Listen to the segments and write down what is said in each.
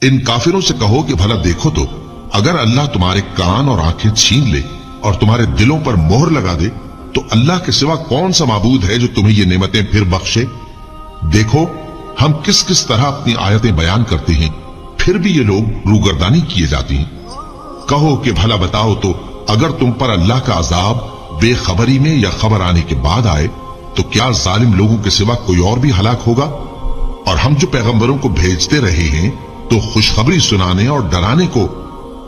इन काफिरों से कहो कि भला देखो तो, अगर अल्लाह तुम्हारे कान और आंखें छीन ले और तुम्हारे दिलों पर मोहर लगा दे तो अल्लाह के सिवा कौन सा माबूद है जो तुम्हें ये नेमतें फिर बख्शे। देखो हम किस किस तरह अपनी आयतें बयान करते हैं, फिर भी ये लोग रूगर्दानी किए जाती हैं। कहो कि भला बताओ तो, अगर तुम पर अल्लाह का अजाब बेखबरी में या खबर आने के बाद आए तो क्या जालिम लोगों के सिवा कोई और भी हलाक होगा। और हम जो पैगंबरों को भेजते रहे हैं तो खुशखबरी सुनाने और डराने को,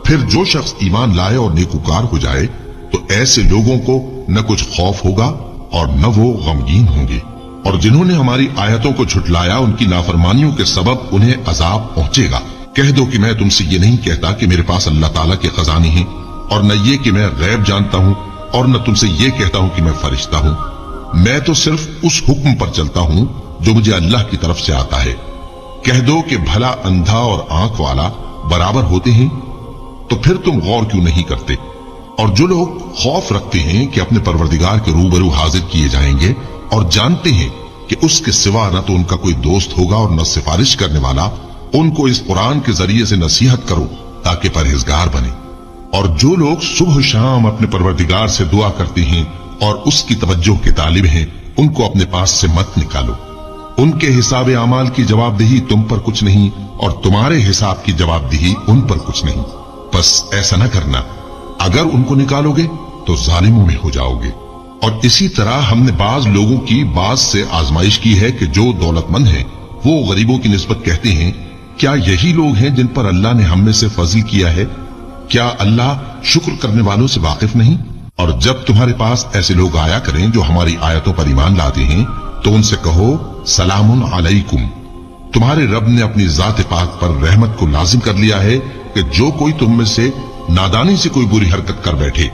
फिर जो शख्स ईमान लाए और नेकूकार हो जाए तो ऐसे लोगों को न कुछ खौफ होगा और न वो गमगीन होंगे। और जिन्होंने हमारी आयतों को झुटलाया उनकी नाफरमानियों के सबब उन्हें अजाब पहुंचेगा। कह दो कि मैं तुमसे ये नहीं कहता कि मेरे पास अल्लाह ताला के खजाने हैं, और न ये कि मैं गैब जानता हूं, और न तुमसे ये कहता हूं कि मैं फरिश्ता हूं। मैं तो सिर्फ उस हुक्म पर चलता हूं जो मुझे अल्लाह की तरफ से आता है। कह दो कि भला अंधा और आंख वाला बराबर होते हैं, तो फिर तुम गौर क्यों नहीं करते। और जो लोग खौफ रखते हैं कि अपने परवरदिगार के रूबरू हाजिर किए जाएंगे और जानते हैं कि उसके सिवा न तो उनका कोई दोस्त होगा और न सिफारिश करने वाला, उनको इस कुरान के जरिए से नसीहत करो ताकि परहेजगार बने। और जो लोग सुबह शाम अपने परवरदिगार से दुआ करते हैं और उसकी तवज्जो के तालिब हैं, उनको अपने पास से मत निकालो। उनके हिसाब अमाल की जवाबदेही तुम पर कुछ नहीं और तुम्हारे हिसाब की जवाबदेही उन पर कुछ नहीं। बस ऐसा न करना, अगर उनको निकालोगे तो जालिमों में हो जाओगे। और इसी तरह हमने बाज लोगों की बाज से आजमाइश की है कि जो दौलतमंद हैं वो गरीबों की निस्बत कहते हैं, क्या यही लोग हैं जिन पर अल्लाह ने हम में से फजल किया है। क्या अल्लाह शुक्र करने वालों से वाकिफ नहीं। और जब तुम्हारे पास ऐसे लोग आया करें जो हमारी आयतों पर ईमान लाते हैं तो उनसे कहो सलामुन अलैकुम। तुम्हारे रब ने अपनी जात पाक पर रहमत को लाजिम कर लिया है कि जो कोई तुम में से नादानी से कोई बुरी हरकत कर बैठे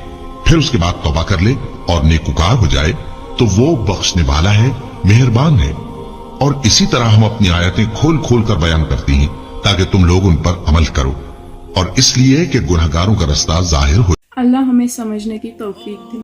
फिर उसके बाद तौबा कर ले और नेकुकार हो जाए तो वो बख्शने वाला है, मेहरबान है। और इसी तरह हम अपनी आयतें खोल खोल कर बयान करती हैं ताकि तुम लोग उन पर अमल करो, और इसलिए कि गुनहगारों का रास्ता जाहिर हो। अल्लाह हमें समझने की तौफीक दे।